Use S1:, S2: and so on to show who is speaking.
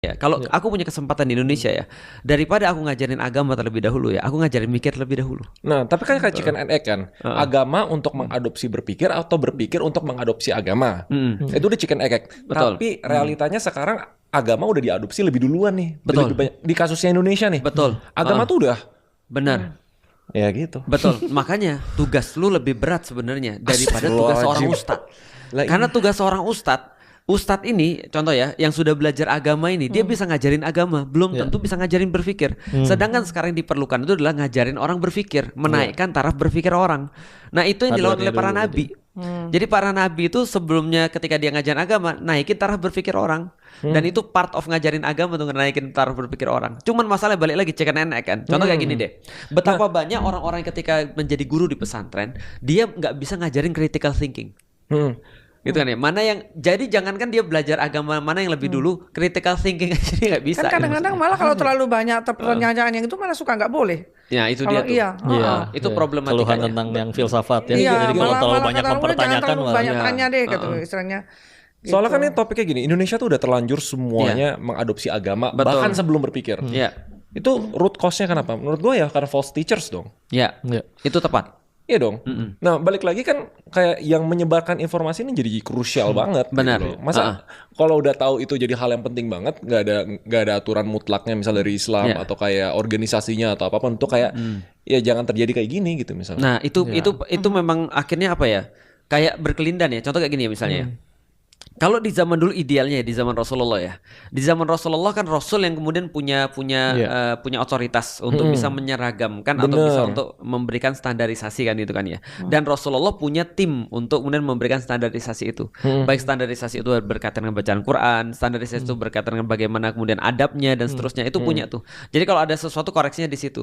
S1: Ya, kalau
S2: Ya.
S1: aku punya kesempatan di Indonesia ya, daripada aku ngajarin agama terlebih dahulu ya, aku ngajarin mikir terlebih dahulu.
S3: Nah, tapi kan kayak chicken and egg kan. Agama untuk mengadopsi berpikir atau berpikir untuk mengadopsi agama. Itu udah chicken and egg.
S1: Betul.
S3: Tapi realitanya sekarang agama udah diadopsi lebih duluan nih.
S1: Betul.
S3: Lebih banyak. Di kasusnya Indonesia nih.
S1: Betul.
S3: Agama tuh udah.
S1: Benar.
S3: Ya gitu.
S1: Betul. Makanya tugas lu lebih berat sebenarnya daripada tugas seorang
S3: Astagfirullahaladzim.
S1: ustadz.
S3: Lah,
S1: Karena tugas seorang ustadz ini, contoh ya, yang sudah belajar agama ini, dia bisa ngajarin agama, belum tentu bisa ngajarin berpikir. Sedangkan sekarang yang diperlukan itu adalah ngajarin orang berpikir, menaikkan taraf berpikir orang. Nah, itu yang dilakukan oleh para nabi. Jadi para nabi itu sebelumnya ketika dia ngajarin agama, naikin taraf berpikir orang. Dan itu part of ngajarin agama untuk naikin taraf berpikir orang. Cuman masalah balik lagi chicken and egg kan. Contoh kayak gini deh. Betapa banyak orang-orang ketika menjadi guru di pesantren, dia nggak bisa ngajarin critical thinking. Gitu kan ya. Mana yang jadi jangankan dia belajar agama mana yang lebih dulu, critical thinking aja dia nggak bisa.
S2: Kan kadang-kadang malah kalau terlalu banyak pertanyaan yang itu malah suka nggak boleh.
S1: Ya itu
S2: Kalau
S1: dia tuh.
S2: iya,
S1: Itu
S2: iya.
S1: problematikanya.
S4: Keluhan tentang yang filsafat ya.
S2: Iya,
S4: Jadi kalau terlalu banyak
S2: kata, "Udah
S4: mempertanyakan
S2: jangan terlalu
S4: malah
S2: banyak
S1: Iya.
S2: tanya deh gitu istilahnya.
S3: Soalnya
S2: Gitu.
S3: kan ini topiknya gini, Indonesia tuh udah terlanjur semuanya mengadopsi agama
S1: Betul.
S3: bahkan sebelum berpikir.
S1: Iya.
S3: Itu root cause-nya kenapa? Menurut gue ya karena false teachers dong.
S1: Ya.
S4: Ya.
S1: Itu tepat.
S3: Iya dong. Nah, balik lagi kan kayak yang menyebarkan informasi ini jadi krusial banget.
S1: Benar.
S3: Gitu loh. Masa kalau udah tahu itu jadi hal yang penting banget, nggak ada aturan mutlaknya misal dari Islam
S1: Iya.
S3: atau kayak organisasinya atau apapun untuk kayak ya jangan terjadi kayak gini gitu misalnya.
S1: Nah, itu memang akhirnya apa ya? Kayak berkelindan ya. Contoh kayak gini ya misalnya ya. Kalau di zaman dulu idealnya ya, di zaman Rasulullah ya. Di zaman Rasulullah kan Rasul yang kemudian punya otoritas untuk bisa menyeragamkan atau bisa untuk memberikan standarisasi kan itu kan ya. Dan Rasulullah punya tim untuk kemudian memberikan standarisasi itu. Baik standarisasi itu berkaitan dengan bacaan Quran, standarisasi itu berkaitan dengan bagaimana kemudian adabnya dan seterusnya itu punya tuh. Jadi kalau ada sesuatu koreksinya di situ.